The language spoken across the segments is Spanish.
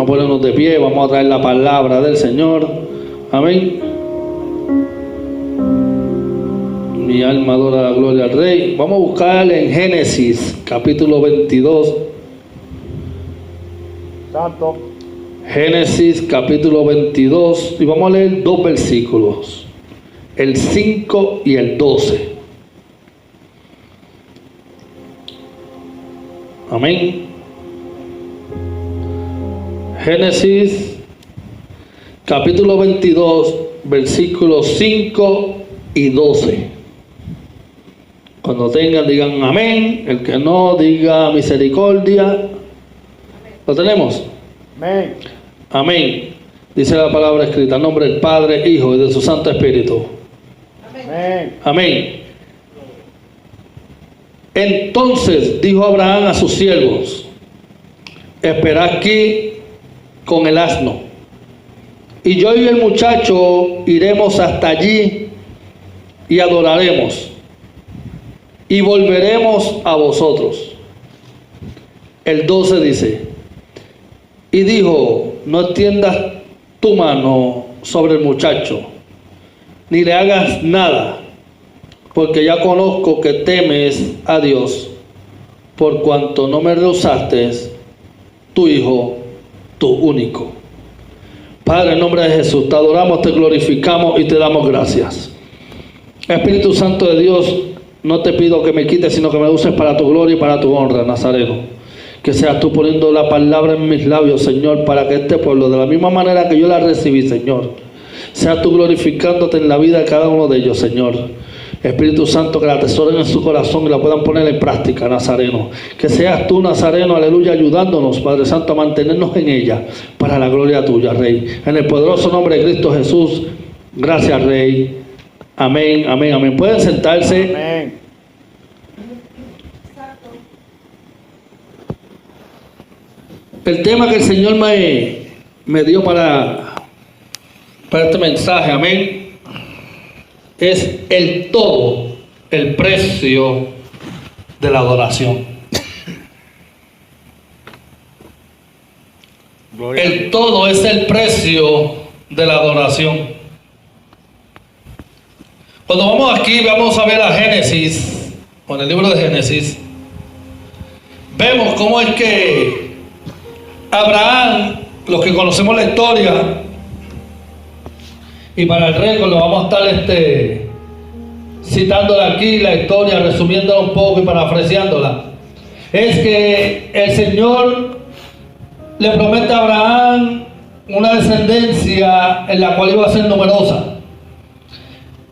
Vamos a ponernos de pie, vamos a traer la palabra del Señor. Amén. Mi alma adora la gloria al Rey. Vamos a buscar en Génesis, capítulo 22. Santo. Génesis, capítulo 22. Y vamos a leer dos versículos. El 5 y el 12. Amén. Génesis, capítulo 22, versículos 5 y 12. Cuando tengan, digan amén. El que no, diga misericordia. ¿Lo tenemos? Amén. Amén. Dice la palabra escrita en nombre del Padre, Hijo y de su Santo Espíritu. Amén. Amén. Entonces dijo Abraham a sus siervos: esperad aquí con el asno, y yo y el muchacho iremos hasta allí y adoraremos, y volveremos a vosotros. El 12 dice: y dijo: no extiendas tu mano sobre el muchacho, ni le hagas nada, porque ya conozco que temes a Dios, por cuanto no me rehusaste tu hijo, tu único. Padre, en nombre de Jesús, te adoramos, te glorificamos y te damos gracias. Espíritu Santo de Dios, no te pido que me quites, sino que me uses para tu gloria y para tu honra, Nazareno. Que seas tú poniendo la palabra en mis labios, Señor, para que este pueblo, de la misma manera que yo la recibí, Señor, seas tú glorificándote en la vida de cada uno de ellos, Señor. Espíritu Santo, que la atesoren en su corazón y la puedan poner en práctica, Nazareno. Que seas tú, Nazareno, aleluya, ayudándonos, Padre Santo, a mantenernos en ella, para la gloria tuya, Rey. En el poderoso nombre de Cristo Jesús, gracias, Rey. Amén, amén, amén. Pueden sentarse. Amén. El tema que el Señor me dio para este mensaje, amén, es el todo, el precio de la adoración. Gloria a El Dios. todo es el precio de la adoración. Cuando vamos aquí, vamos a ver a Génesis, o en el libro de Génesis, vemos cómo es que Abraham, los que conocemos la historia, y para el récord lo vamos a estar citándola aquí, la historia, resumiéndola un poco y parafraseándola. Es que el Señor le promete a Abraham una descendencia en la cual iba a ser numerosa.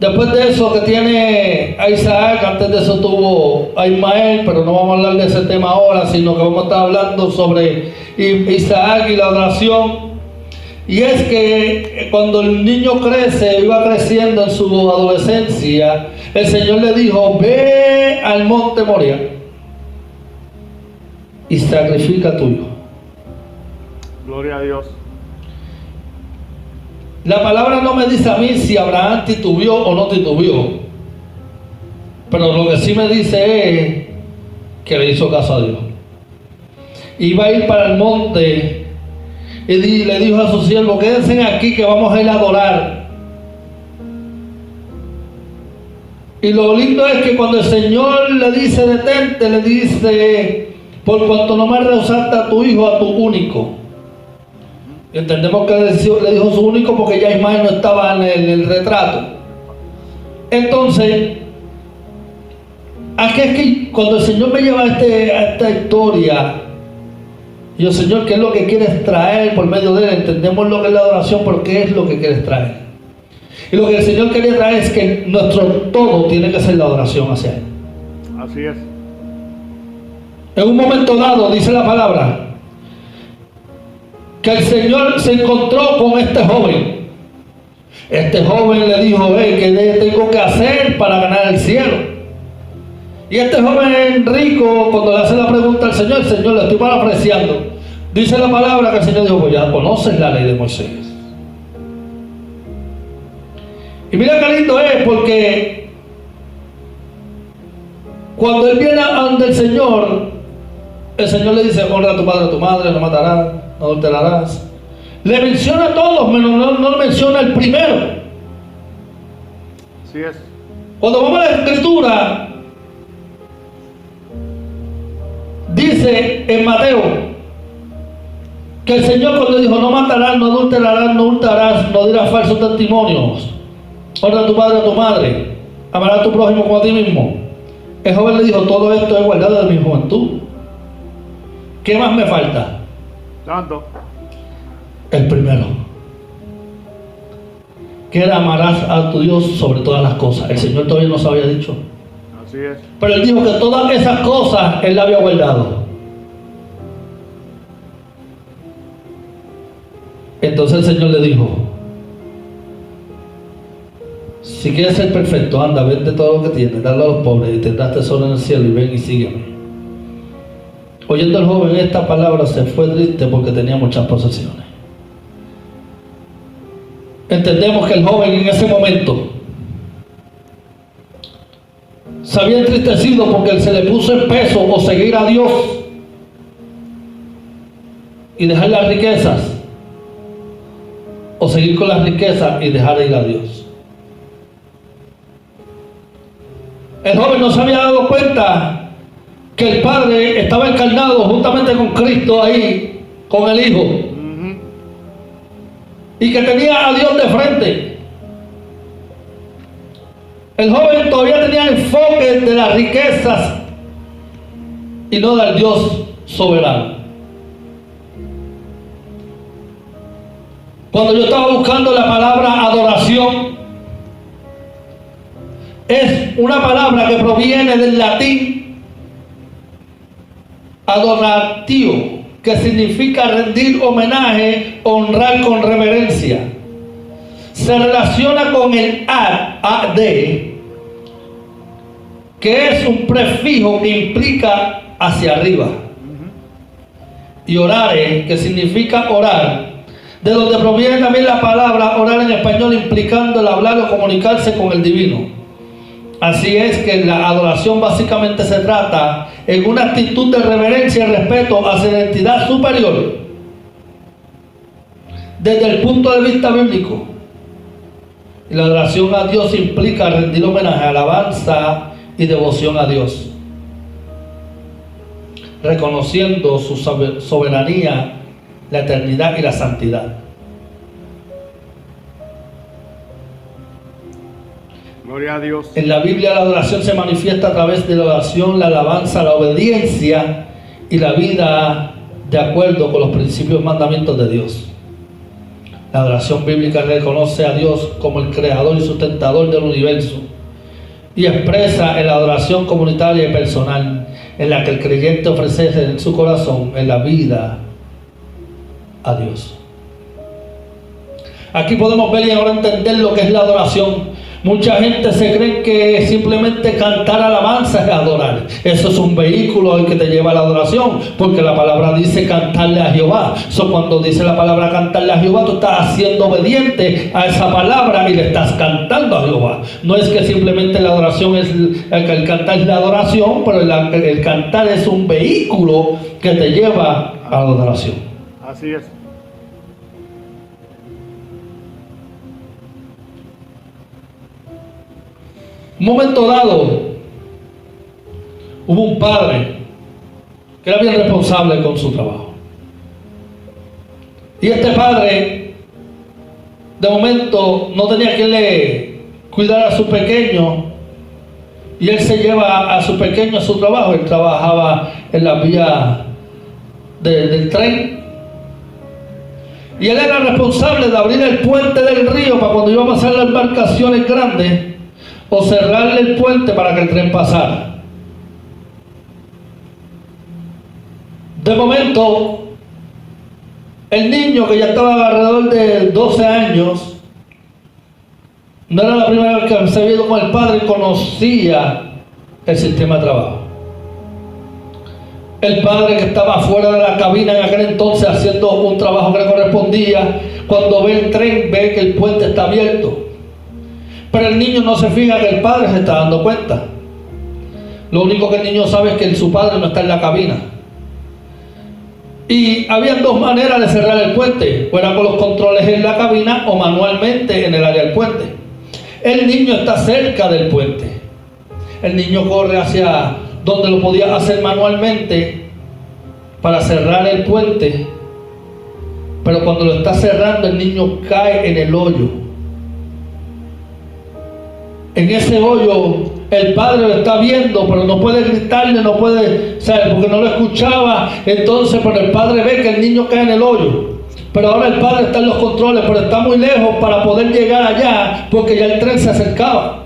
Después de eso que tiene a Isaac, antes de eso tuvo a Ismael, pero no vamos a hablar de ese tema ahora, sino que vamos a estar hablando sobre Isaac y la adoración. Y es que cuando el niño crece, iba creciendo en su adolescencia, el Señor le dijo: ve al monte Moria y sacrifica a tu hijo. Gloria a Dios. La palabra no me dice a mí si Abraham titubeó o no titubeó, pero lo que sí me dice es que le hizo caso a Dios. Iba a ir para el monte y le dijo a su siervo: quédense aquí que vamos a ir a adorar. Y lo lindo es que cuando el Señor le dice detente, le dice: por cuanto no me rehusaste a tu hijo, a tu único. Y entendemos que le dijo su único porque ya Ismael no estaba en el retrato. Entonces, aquí es que cuando el Señor me lleva a esta historia, yo: Señor, ¿qué es lo que quieres traer por medio de él? Entendemos lo que es la adoración, pero ¿qué es lo que quieres traer? Y lo que el Señor quería traer es que nuestro todo tiene que ser la adoración hacia él. Así es. En un momento dado, dice la palabra, que el Señor se encontró con este joven. Este joven le dijo: ¿qué tengo que hacer para ganar el cielo? Y este joven rico, cuando le hace la pregunta al Señor, el Señor le estoy parafraseando, dice la palabra que el Señor dijo: pues ya conoces la ley de Moisés. Y mira qué lindo es, porque cuando él viene ante el Señor le dice: honra a tu padre, a tu madre, no matarás. no adulterarás. Le menciona a todos, pero no le menciona el primero. Así es. Cuando vamos a la Escritura, dice en Mateo que el Señor cuando dijo no matarás, no adulterarás, no hurtarás, no dirás falsos testimonios, honra a tu padre y a tu madre, amarás a tu prójimo como a ti mismo. El joven le dijo, todo esto he guardado de mi juventud. ¿Qué más me falta? Santo. El primero, que era amarás a tu Dios sobre todas las cosas. El Señor todavía no se había dicho, Así es. pero Él dijo que todas esas cosas Él las había guardado. Entonces el Señor le dijo, si quieres ser perfecto, anda, vende todo lo que tienes, dale a los pobres y tendrás tesoro en el cielo, y ven y sígueme. Oyendo el joven esta palabra se fue triste porque tenía muchas posesiones. Entendemos que el joven en ese momento se había entristecido porque se le puso en peso o seguir a Dios y dejar las riquezas, o seguir con las riquezas y dejar de ir a Dios. El joven no se había dado cuenta que el Padre estaba encarnado juntamente con Cristo ahí, con el Hijo, y que tenía a Dios de frente. El joven todavía tenía enfoque de las riquezas y no del Dios soberano. Cuando yo estaba buscando la palabra adoración, es una palabra que proviene del latín adoratio, que significa rendir homenaje, honrar con reverencia. Se relaciona con el ad, que es un prefijo que implica hacia arriba, y orare, que significa orar, de donde proviene también la palabra orar en español, implicando el hablar o comunicarse con el divino. Así es que la adoración básicamente se trata en una actitud de reverencia y respeto hacia la entidad superior desde el punto de vista bíblico. Y la adoración a Dios implica rendir homenaje, alabanza y devoción a Dios, reconociendo su soberanía, la eternidad y la santidad. Gloria a Dios. En la Biblia la adoración se manifiesta a través de la oración, la alabanza, la obediencia y la vida de acuerdo con los principios y mandamientos de Dios. La adoración bíblica reconoce a Dios como el creador y sustentador del universo y expresa en la adoración comunitaria y personal en la que el creyente ofrece en su corazón, en la vida, a Dios. Aquí podemos ver y ahora entender lo que es la adoración. Mucha gente se cree que simplemente cantar alabanza es adorar. Eso es un vehículo el que te lleva a la adoración, porque la palabra dice cantarle a Jehová. Cuando dice la palabra cantarle a Jehová, tú estás siendo obediente a esa palabra y le estás cantando a Jehová. No es que simplemente la adoración es el cantar es la adoración, pero el cantar es un vehículo que te lleva a la adoración. Así es. Un momento dado, hubo un padre que era bien responsable con su trabajo. Y este padre, de momento, no tenía quien le cuidara a su pequeño. Y él se lleva a su pequeño a su trabajo. Él trabajaba en la vía del tren. Y él era responsable de abrir el puente del río para cuando iba a pasar las embarcaciones grandes, o cerrarle el puente para que el tren pasara. De momento, el niño, que ya estaba alrededor de 12 años, no era la primera vez que se había ido con el padre, conocía el sistema de trabajo. El padre, que estaba fuera de la cabina en aquel entonces haciendo un trabajo que le correspondía, cuando ve el tren, ve que el puente está abierto. Pero el niño no se fija que el padre se está dando cuenta. Lo único que el niño sabe es que su padre no está en la cabina. Y habían dos maneras de cerrar el puente, fuera con los controles en la cabina o manualmente en el área del puente. El niño está cerca del puente. El niño corre hacia donde lo podía hacer manualmente para cerrar el puente, pero cuando lo está cerrando el niño cae en el hoyo. En ese hoyo el padre lo está viendo, pero no puede gritarle, no puede, ¿sabes? Porque no lo escuchaba. Entonces, pero el padre ve que el niño cae en el hoyo. Pero ahora el padre está en los controles, pero está muy lejos para poder llegar allá, porque ya el tren se acercaba.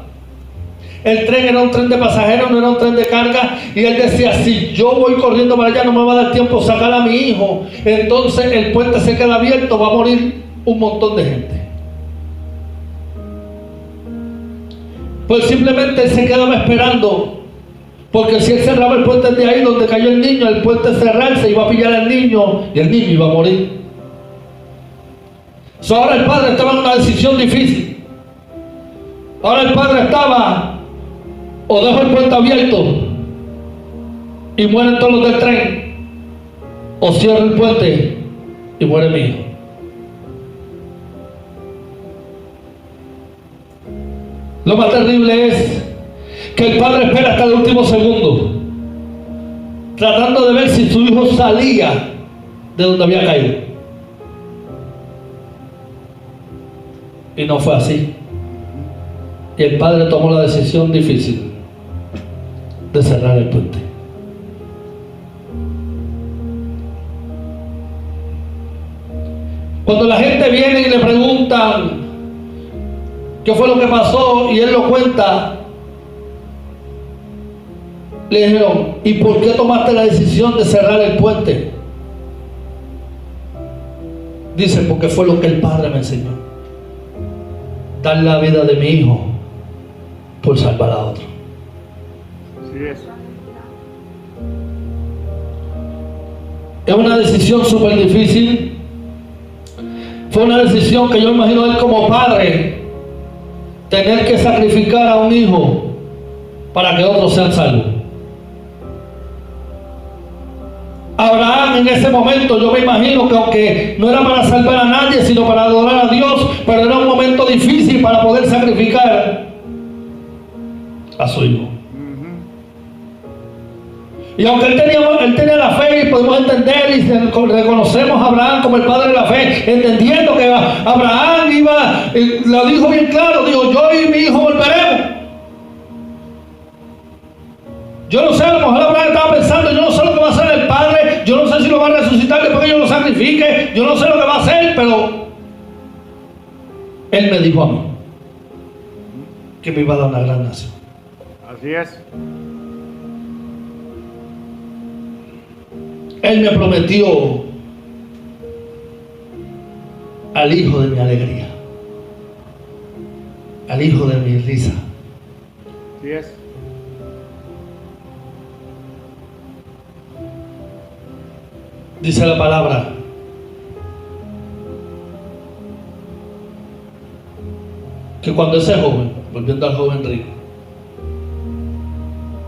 El tren era un tren de pasajeros, no era un tren de carga. Y él decía, si yo voy corriendo para allá, no me va a dar tiempo sacar a mi hijo. Entonces el puente se queda abierto, va a morir un montón de gente. Pues simplemente él se quedaba esperando, porque si él cerraba el puente de ahí donde cayó el niño, el puente cerrarse iba a pillar al niño y el niño iba a morir. Ahora el padre estaba en una decisión difícil. Ahora el padre estaba, o dejo el puente abierto y mueren todos los del tren, o cierro el puente y muere mi hijo. Lo más terrible es que el padre espera hasta el último segundo, tratando de ver si su hijo salía de donde había caído. Y no fue así. Y el padre tomó la decisión difícil de cerrar el puente. Cuando la gente viene y le preguntan qué fue lo que pasó y él lo cuenta, le dijeron, ¿y por qué tomaste la decisión de cerrar el puente? Dice, porque fue lo que el padre me enseñó: dar la vida de mi hijo por salvar a otro. Así es. Es una decisión súper difícil. Fue una decisión que yo imagino él como padre, tener que sacrificar a un hijo para que otros sean salvos. Abraham en ese momento, yo me imagino que aunque no era para salvar a nadie, sino para adorar a Dios, pero era un momento difícil para poder sacrificar a su hijo. Y aunque él tenía la fe, y podemos entender y reconocemos a Abraham como el padre de la fe, entendiendo que Abraham lo dijo bien claro, dijo, yo y mi hijo volveremos. Yo no sé, a lo mejor Abraham estaba pensando, yo no sé lo que va a hacer el padre, yo no sé si lo va a resucitar después que yo lo sacrifique, yo no sé lo que va a hacer, pero él me dijo a mí que me iba a dar una gran nación. Así es. Él me prometió al hijo de mi alegría, al hijo de mi risa. Así es. Dice la palabra que cuando ese joven, volviendo al joven rico,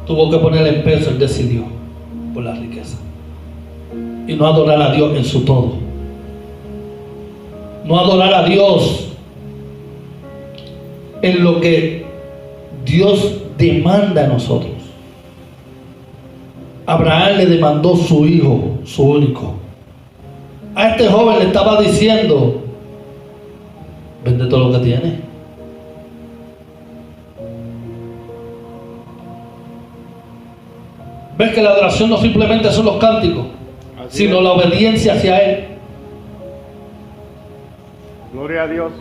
tuvo que poner en peso, él decidió por la riqueza y no adorar a Dios en su todo, no adorar a Dios en lo que Dios demanda a nosotros. Abraham le demandó su hijo, su único. A este joven le estaba diciendo, vende todo lo que tiene. ¿Ves que la adoración no simplemente son los cánticos, sino la obediencia hacia Él? Gloria a Dios.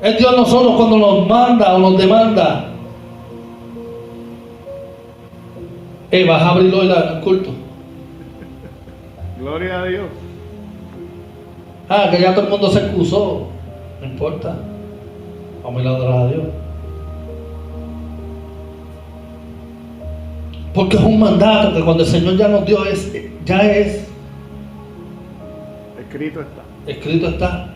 Es Dios nosotros cuando nos manda o nos demanda. ¿Vas a abrir hoy el culto? Gloria a Dios. Que ya todo el mundo se excusó. No importa. Vamos a ir a adorar a Dios. Porque es un mandato que cuando el Señor ya nos dio, ya es. Escrito está. Escrito está.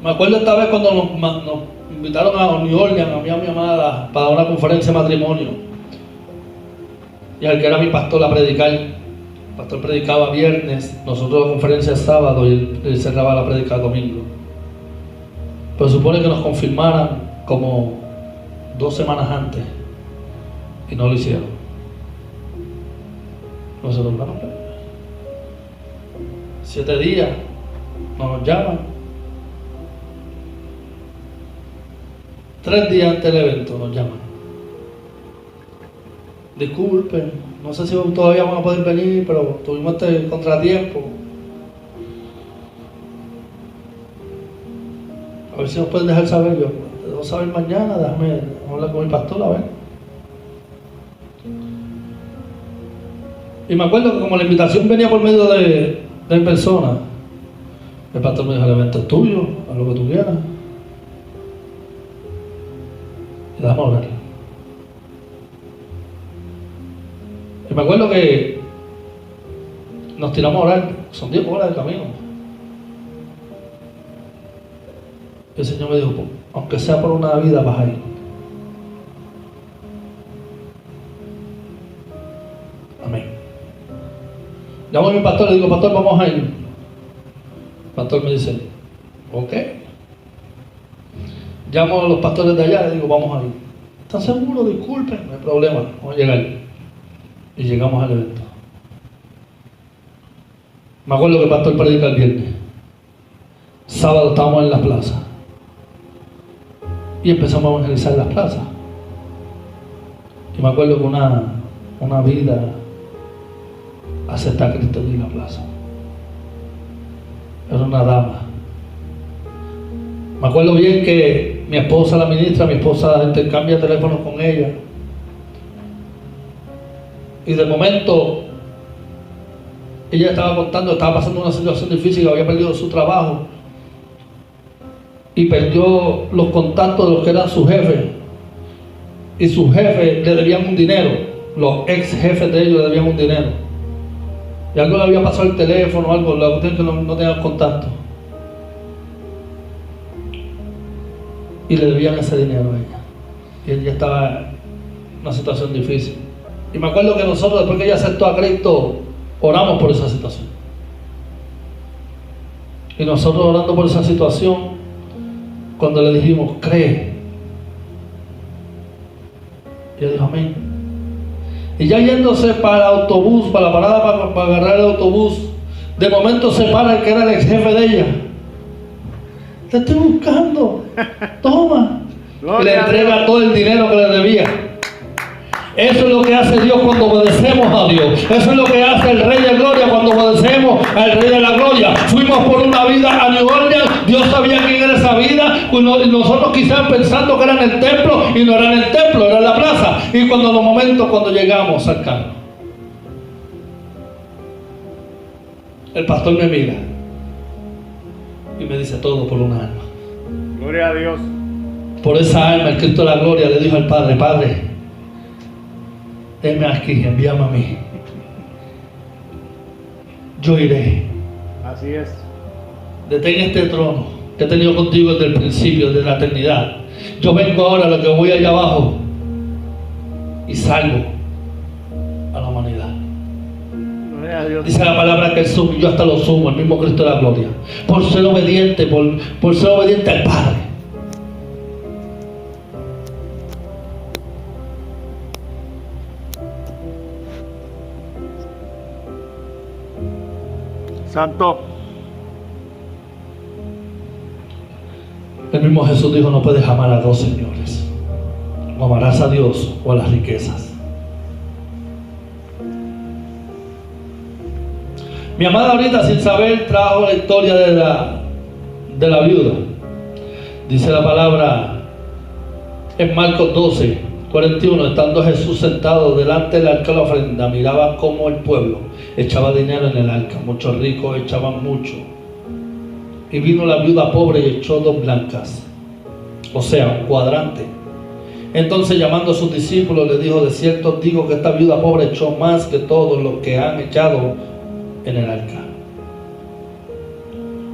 Me acuerdo esta vez cuando nos invitaron a New Orleans, a mí y a mi amada, para una conferencia de matrimonio. y al que era mi pastor a predicar. El pastor predicaba viernes, nosotros la conferencia sábado y él cerraba la predica domingo. Pero supone que nos confirmaran como 2 semanas antes y no lo hicieron. Nosotros, bueno, 7 días no nos llaman. 3 días antes del evento nos llaman. Disculpen, no sé si todavía van a poder venir, pero tuvimos este contratiempo. A ver si nos pueden dejar saber. Yo te debo saber mañana, déjame hablar con mi pastor a ver. Y me acuerdo que como la invitación venía por medio de personas, el pastor me dijo: el evento es tuyo, haz lo que tú quieras. Y déjame orar. Y me acuerdo que nos tiramos a orar, son 10 horas de camino. El Señor me dijo: aunque sea por una vida, vas a ir. Amén. Llamo a mi pastor, le digo: pastor, vamos a ir. El pastor me dice: ok. Llamo a los pastores de allá, le digo: vamos a ir. ¿Están seguros? Disculpen, no hay problema, vamos a llegar. Y llegamos al evento. Me acuerdo que el pastor predica el viernes. Sábado estábamos en la plaza. Y empezamos a evangelizar las plazas. Y me acuerdo que una vida acepta a Cristo en la plaza. Era una dama. Me acuerdo bien que mi esposa la ministra, mi esposa intercambia teléfonos con ella. Y de momento ella estaba contando, estaba pasando una situación difícil, había perdido su trabajo y perdió los contactos de los que eran sus jefes, y sus jefes le debían un dinero, los ex jefes de ellos le debían un dinero, y algo le había pasado el teléfono, algo, la cuestión que no tenían contacto, y le debían ese dinero a ella, y ella estaba en una situación difícil. Y me acuerdo que nosotros, después que ella aceptó a Cristo, oramos por esa situación. Y nosotros orando por esa situación, cuando le dijimos: cree, ella dijo: amén. Y ya yéndose para el autobús, para la parada para agarrar el autobús, de momento se para el que era el ex jefe de ella. Te estoy buscando, toma. Y le entrega todo el dinero que le debía. Eso es lo que hace Dios cuando obedecemos a Dios. Eso es lo que hace el Rey de Gloria cuando obedecemos al Rey de la Gloria. Fuimos por una vida a New Orleans. Dios sabía quién era esa vida. Nosotros quizás pensando que era en el templo, y no era en el templo, era en la plaza. Y cuando los momentos, cuando llegamos al carro, el pastor me mira y me dice: todo por una alma. Gloria a Dios. Por esa alma, el Cristo de la Gloria le dijo al Padre: Padre, heme aquí, envíame a mí. Yo iré. Así es. Detén este trono que he tenido contigo desde el principio, desde la eternidad. Yo vengo ahora, lo que voy allá abajo, y salvo a la humanidad. Gloria a Dios. Dice la palabra que Él subió hasta lo sumo, el mismo Cristo de la Gloria, por ser obediente, por ser obediente al Padre. Santo. El mismo Jesús dijo: no puedes amar a dos señores. O amarás a Dios o a las riquezas. Mi amada ahorita, sin saber, trajo la historia de la viuda. Dice la palabra en Marcos 12:41, estando Jesús sentado delante del arca de la ofrenda, miraba cómo el pueblo echaba dinero en el arca. Muchos ricos echaban mucho. Y vino la viuda pobre y echó 2 blancas, o sea, un cuadrante. Entonces, llamando a sus discípulos, les dijo: de cierto os digo que esta viuda pobre echó más que todos los que han echado en el arca.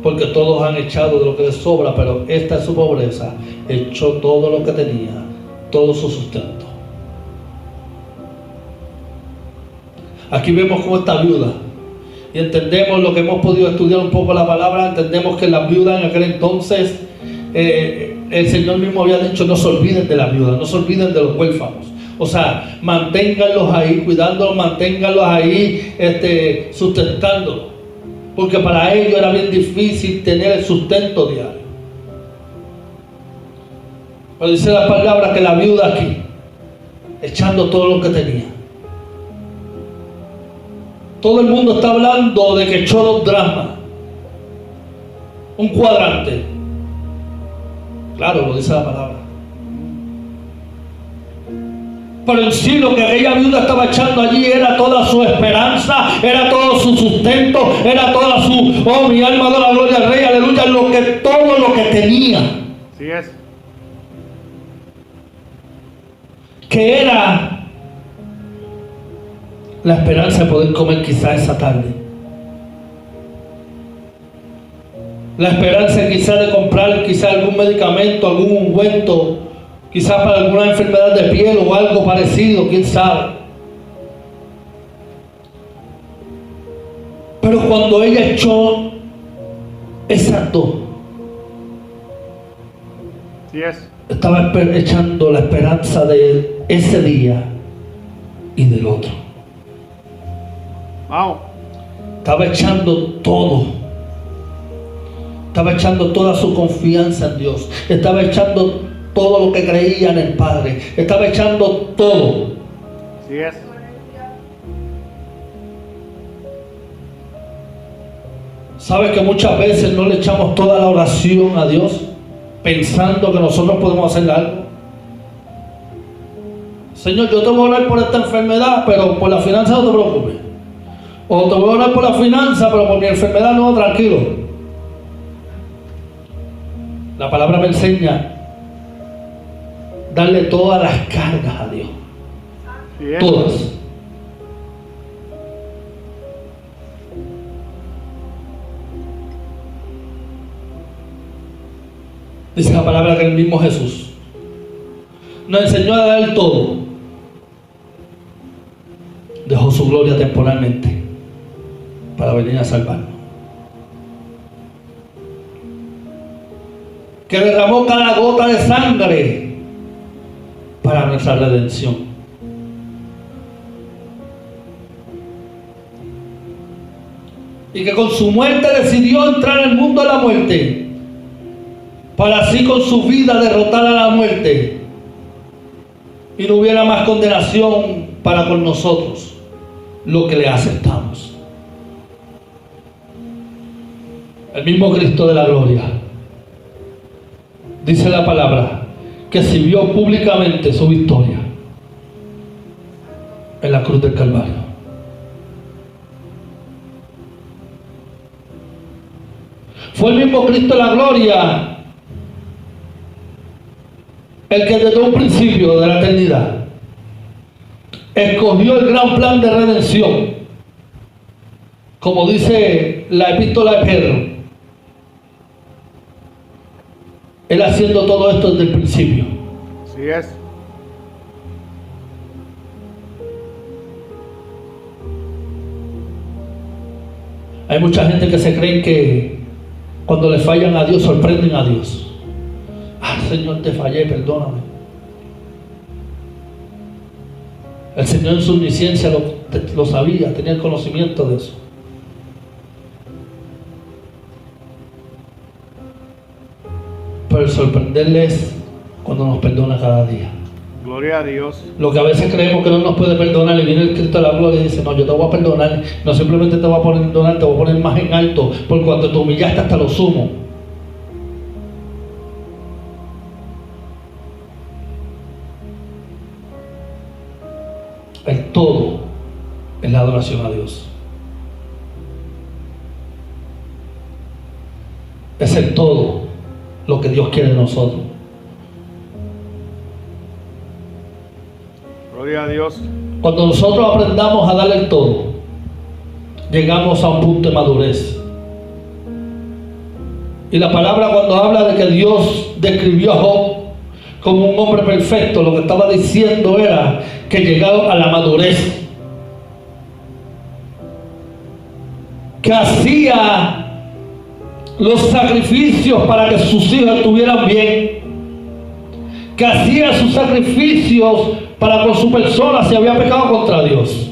Porque todos han echado de lo que les sobra, pero esta es su pobreza, echó todo lo que tenía, todo su sustento. Aquí vemos cómo esta viuda, y entendemos lo que hemos podido estudiar un poco la palabra, entendemos que las viudas en aquel entonces, el Señor mismo había dicho: no se olviden de las viudas, no se olviden de los huérfanos. O sea, manténganlos ahí, cuidándolos, manténganlos ahí, sustentándolos. Porque para ellos era bien difícil tener el sustento diario. Pero dice la palabra que la viuda aquí, echando todo lo que tenía. Todo el mundo está hablando de que echó 2 dracmas, un cuadrante. Claro, lo dice la palabra. Pero en sí lo que aquella viuda estaba echando allí era toda su esperanza, era todo su sustento, era toda su, oh, mi alma da la gloria al Rey, aleluya, todo lo que tenía. Así es. Que era la esperanza de poder comer quizá esa tarde. La esperanza quizá de comprar quizá algún medicamento, algún ungüento, quizá para alguna enfermedad de piel o algo parecido, quién sabe. Pero cuando ella echó esas 2, Así es. estaba echando la esperanza de ese día y del otro. Vamos. Estaba echando todo. Estaba echando toda su confianza en Dios. Estaba echando todo lo que creía en el Padre. Estaba echando todo. Así es. ¿Sabes que muchas veces no le echamos toda la oración a Dios pensando que nosotros podemos hacer algo? Señor, yo te voy a orar por esta enfermedad, pero por la finanza no te preocupes. O te voy a orar por la finanza, pero por mi enfermedad no, tranquilo. La palabra me enseña darle todas las cargas a Dios. Bien. Todas. Dice la palabra que el mismo Jesús nos enseñó a dar todo. Dejó su gloria temporalmente para venir a salvarnos. Que derramó cada gota de sangre para nuestra redención. Y que con su muerte decidió entrar en el mundo de la muerte, para así con su vida derrotar a la muerte y no hubiera más condenación para con nosotros, lo que le aceptamos. El mismo Cristo de la gloria, dice la palabra, que exhibió públicamente su victoria en la cruz del Calvario. Fue el mismo Cristo de la gloria el que desde un principio de la eternidad escogió el gran plan de redención, como dice la epístola de Pedro, él haciendo todo esto desde el principio. Así es. Hay mucha gente que se cree que cuando le fallan a Dios sorprenden a Dios. Ah, Señor, te fallé, perdóname. El Señor en su omnisciencia lo sabía, tenía el conocimiento de eso. Pero el sorprenderle es cuando nos perdona cada día. Gloria a Dios. Lo que a veces creemos que no nos puede perdonar, y viene el Cristo de la gloria y dice: no, yo te voy a perdonar, no simplemente te voy a perdonar, te voy a poner más en alto, por cuanto te humillaste hasta lo sumo. El todo es la adoración a Dios. Es el todo lo que Dios quiere de nosotros. Gloria a Dios. Cuando nosotros aprendamos a dar el todo, llegamos a un punto de madurez. Y la palabra, cuando habla de que Dios describió a Job como un hombre perfecto, lo que estaba diciendo era que llegado a la madurez. que hacía los sacrificios para que sus hijos estuvieran bien, que hacía sus sacrificios para con su persona si había pecado contra Dios.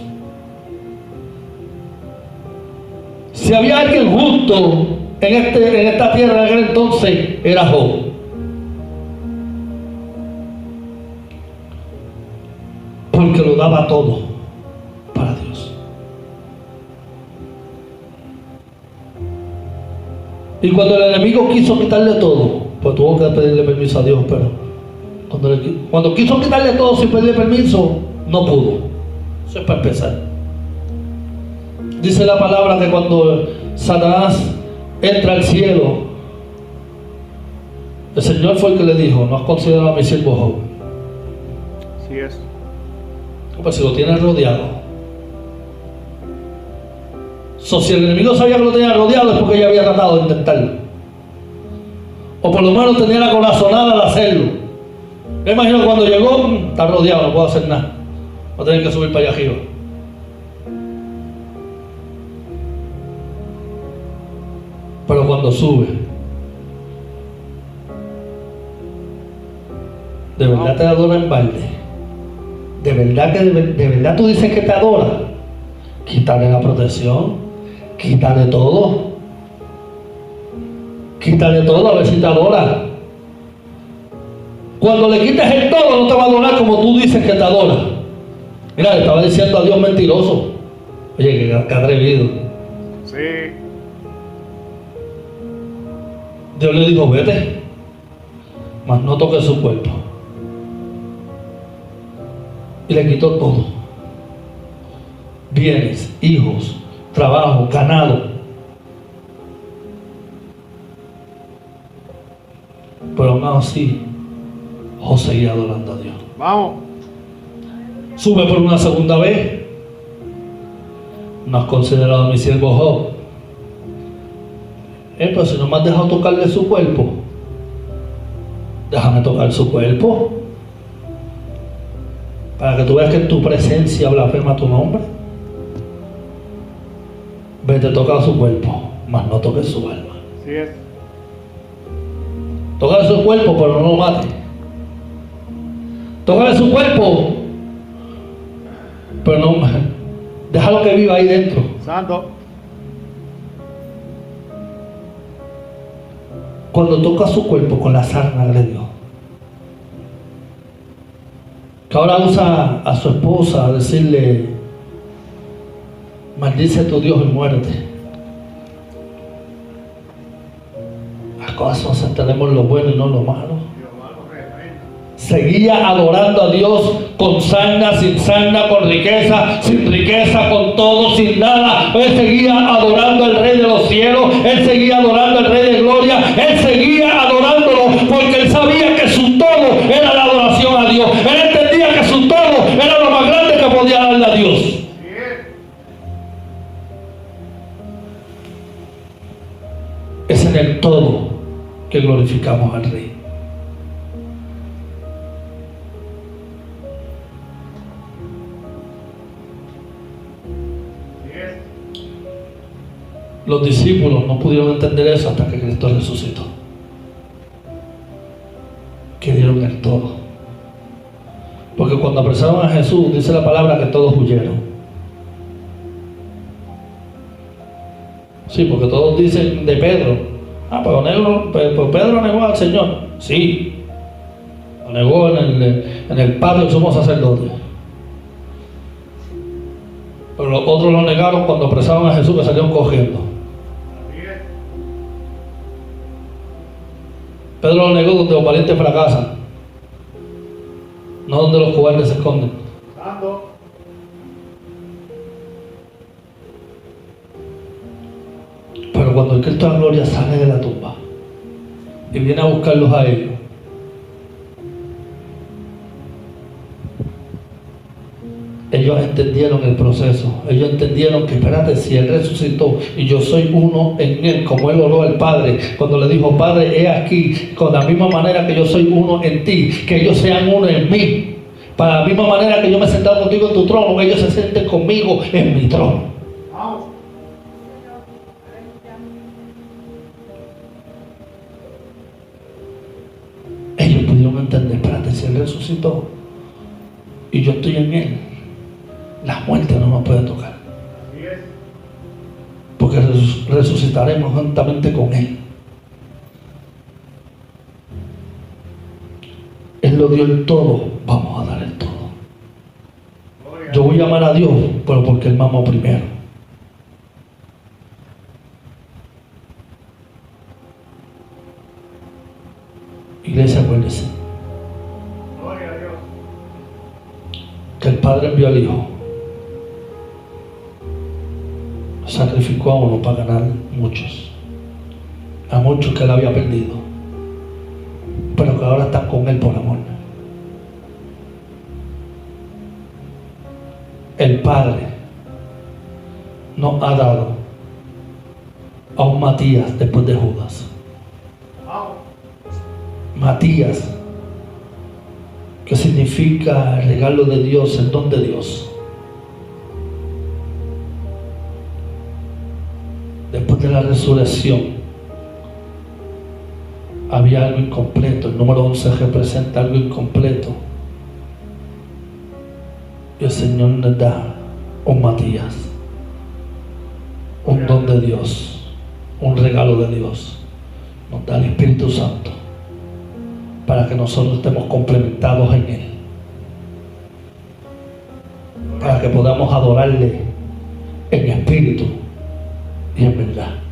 Si había alguien justo en esta tierra en aquel entonces, era Job. Porque lo daba todo para Dios. Y cuando el enemigo quiso quitarle todo, pues tuvo que pedirle permiso a Dios, pero cuando quiso quitarle todo sin pedirle permiso, no pudo. Eso es para empezar. Dice la palabra que cuando Satanás entra al cielo, el Señor fue el que le dijo: no has considerado a mi siervo Job. Así es. Pues si lo tiene rodeado. Si el enemigo sabía que lo tenía rodeado, es porque ya había tratado de intentarlo, o por lo menos tenía la corazonada de hacerlo. Me imagino que cuando llegó, está rodeado, no puedo hacer nada, voy a tener que subir para allá arriba. Pero cuando sube, ¿de verdad te adora en balde? ¿De verdad que de verdad tú dices que te adora? Quítale la protección, quítale todo. Quítale todo a ver si te adora. Cuando le quites el todo, no te va a adorar como tú dices que te adora. Mira, le estaba diciendo a Dios mentiroso. Oye, qué atrevido. Sí. Dios le dijo: vete, mas no toques su cuerpo. Y le quitó todo: bienes, hijos, trabajo, ganado. Pero aún así, José seguía adorando a Dios. Vamos. Sube por una segunda vez. No has considerado a mi siervo Job. Pero si no me has dejado tocarle su cuerpo, déjame tocar su cuerpo, para que tú veas que en tu presencia blasfema tu nombre. Vete, toca su cuerpo, mas no toques su alma. Así es. Tócale su cuerpo, pero no lo mate. Tócale su cuerpo, pero no, déjalo que viva ahí dentro. Santo. Cuando toca su cuerpo con la sarna de Dios, que ahora usa a su esposa a decirle: maldice a tu Dios y muérete. ¿Acaso tenemos lo bueno y no lo malo? Seguía adorando a Dios con sarna, sin sarna, con riqueza, sin riqueza, con todo, sin nada. Él seguía adorando al Rey de los cielos. Él seguía adorando al Rey de gloria. Él seguía adorándolo porque él sabía que su todo era la adoración a Dios. Él entendía que su todo era lo más grande que podía darle a Dios. Es en el todo que glorificamos al Rey. Los discípulos no pudieron entender eso hasta que Cristo resucitó. Que dieron el todo. Porque cuando apresaron a Jesús, dice la palabra que todos huyeron. Sí, porque todos dicen de Pedro: pero Pedro negó al Señor. Sí, lo negó en el patio del sumo sacerdote. Pero los otros lo negaron cuando apresaron a Jesús, que salieron corriendo. Pedro lo negó donde los valientes fracasan, no donde los cobardes se esconden. Santo. Pero cuando el Cristo de la gloria sale de la tumba y viene a buscarlos a ellos, ellos entendieron el proceso. Ellos entendieron que, espérate, si Él resucitó y yo soy uno en Él, como Él oró al Padre cuando le dijo: Padre, he aquí, con la misma manera que yo soy uno en ti, que ellos sean uno en mí. Para la misma manera que yo me he sentado contigo en tu trono, ellos se sienten conmigo en mi trono. imagínate, si Él resucitó y yo estoy en Él, la muerte no nos puede tocar. Así es. Porque resucitaremos juntamente con Él. Él lo dio el todo, vamos a dar el todo. Yo voy a amar a Dios, pero porque Él me amó primero. Iglesia, acuérdense Gloria a Dios. que el Padre envió al Hijo, sacrificó a uno para ganar muchos, a muchos que Él había perdido, pero que ahora están con Él por amor. El Padre nos ha dado a un Matías después de Judas. Vamos. Matías, que significa el regalo de Dios, el don de Dios. Después de la resurrección había algo incompleto. El número 11 representa algo incompleto. Y el Señor nos da un Matías, un don de Dios, un regalo de Dios. Nos da el Espíritu Santo para que nosotros estemos complementados en Él, para que podamos adorarle en espíritu y en verdad.